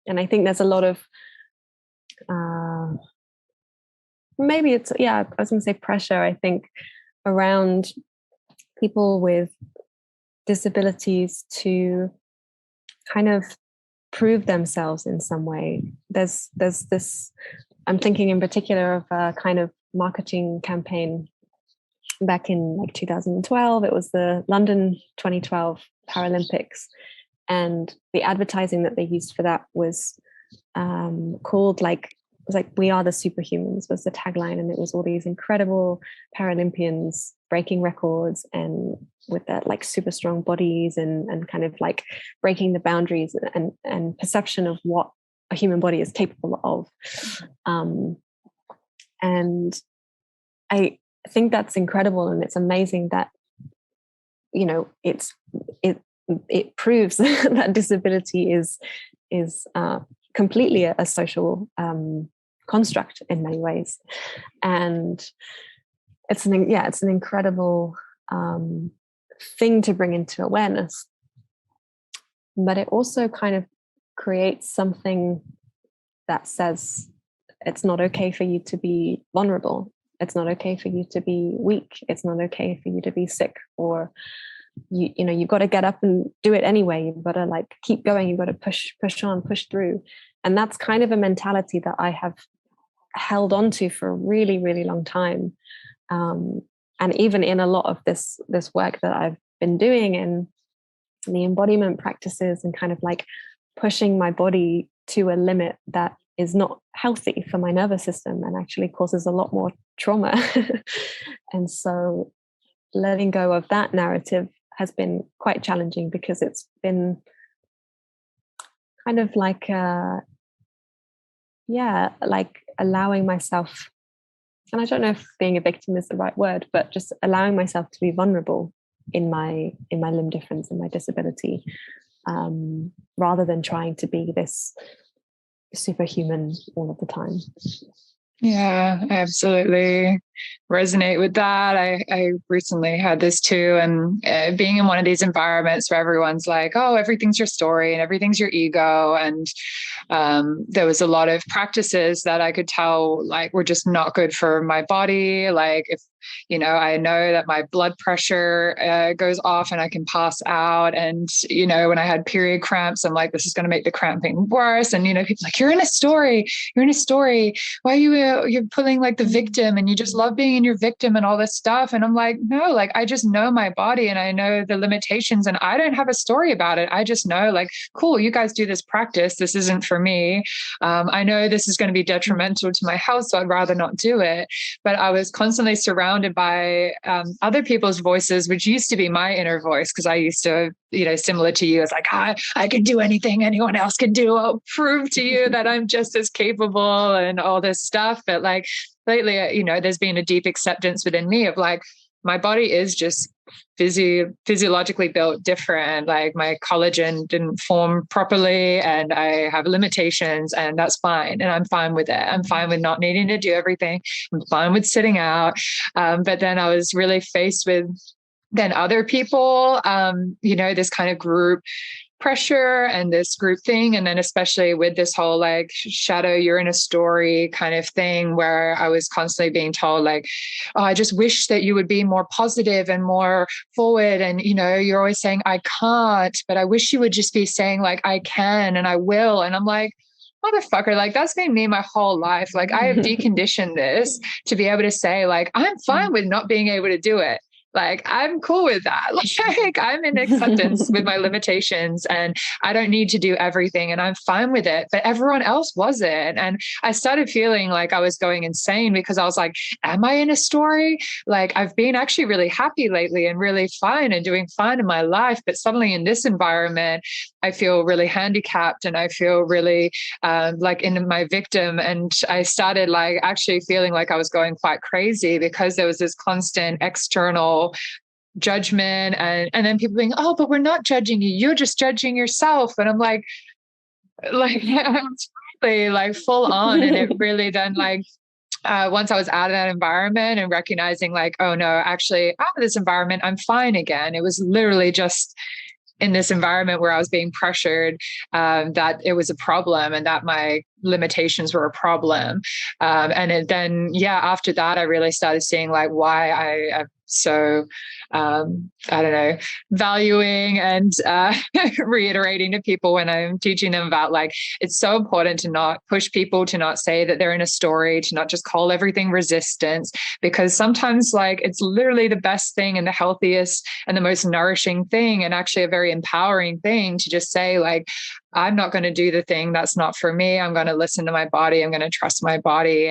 And I think there's a lot of maybe it's, yeah, I was going to say pressure, I think, around people with disabilities to kind of prove themselves in some way. There's this, I'm thinking in particular of a kind of marketing campaign back in like 2012. It was the London 2012 Paralympics, and the advertising that they used for that was called like, it was like "We are the superhumans" was the tagline, and it was all these incredible Paralympians breaking records and with that like super strong bodies and kind of like breaking the boundaries and perception of what a human body is capable of. And I think that's incredible, and it's amazing that, you know, it proves that disability is completely a social construct in many ways, and it's an incredible thing to bring into awareness. But it also kind of creates something that says it's not okay for you to be vulnerable. It's not okay for you to be weak. It's not okay for you to be sick, or you know, you've got to get up and do it anyway. You've got to like keep going. You've got to push on, push through. And that's kind of a mentality that I have held on to for a really, really long time. And even in a lot of this work that I've been doing in the embodiment practices, and kind of like pushing my body to a limit that is not healthy for my nervous system and actually causes a lot more trauma. And so letting go of that narrative has been quite challenging, because it's been kind of like like allowing myself, and I don't know if being a victim is the right word, but just allowing myself to be vulnerable in my limb difference and my disability, rather than trying to be this superhuman all of the time. Yeah, I absolutely resonate with that. I recently had this too. And being in one of these environments where everyone's like, oh, everything's your story and everything's your ego. And there was a lot of practices that I could tell like were just not good for my body. Like if, you know, I know that my blood pressure goes off and I can pass out. And, you know, when I had period cramps, I'm like, this is going to make the cramping worse. And, you know, people like, you're in a story. Why are you're pulling like the victim, and you just love being in your victim and all this stuff. And I'm like, no, like, I just know my body and I know the limitations, and I don't have a story about it. I just know like, cool, you guys do this practice. This isn't for me. I know this is going to be detrimental to my health, so I'd rather not do it. But I was constantly surrounded by other people's voices, which used to be my inner voice, because I used to, you know, similar to you, it's like, I can do anything anyone else can do. I'll prove to you that I'm just as capable and all this stuff. But like lately, you know, there's been a deep acceptance within me of like, my body is just physiologically built different. Like my collagen didn't form properly and I have limitations, and that's fine. And I'm fine with it. I'm fine with not needing to do everything. I'm fine with sitting out. But then I was really faced with then other people, you know, this kind of group pressure and this group thing. And then especially with this whole like shadow, you're in a story kind of thing, where I was constantly being told like, oh, I just wish that you would be more positive and more forward. And, you know, you're always saying, I can't, but I wish you would just be saying like, I can and I will. And I'm like, motherfucker, like that's been me my whole life. Like I have deconditioned this to be able to say like, I'm fine with not being able to do it. Like, I'm cool with that. Like, I'm in acceptance with my limitations and I don't need to do everything and I'm fine with it. But everyone else wasn't. And I started feeling like I was going insane, because I was like, am I in a story? Like, I've been actually really happy lately and really fine and doing fine in my life. But suddenly in this environment, I feel really handicapped and I feel really like in my victim. And I started like actually feeling like I was going quite crazy, because there was this constant external judgment and then people being, oh, but we're not judging you, you're just judging yourself. And I'm like it's really like full on. And it really then like once I was out of that environment and recognizing like, oh no, actually out of this environment, I'm fine again. It was literally just in this environment where I was being pressured, that it was a problem and that my limitations were a problem. After that, I really started seeing like why I am so, I don't know, valuing and reiterating to people when I'm teaching them about like, it's so important to not push people, to not say that they're in a story, to not just call everything resistance, because sometimes like it's literally the best thing and the healthiest and the most nourishing thing, and actually a very empowering thing to just say like, I'm not going to do the thing that's not for me. I'm going to listen to my body. I'm going to trust my body.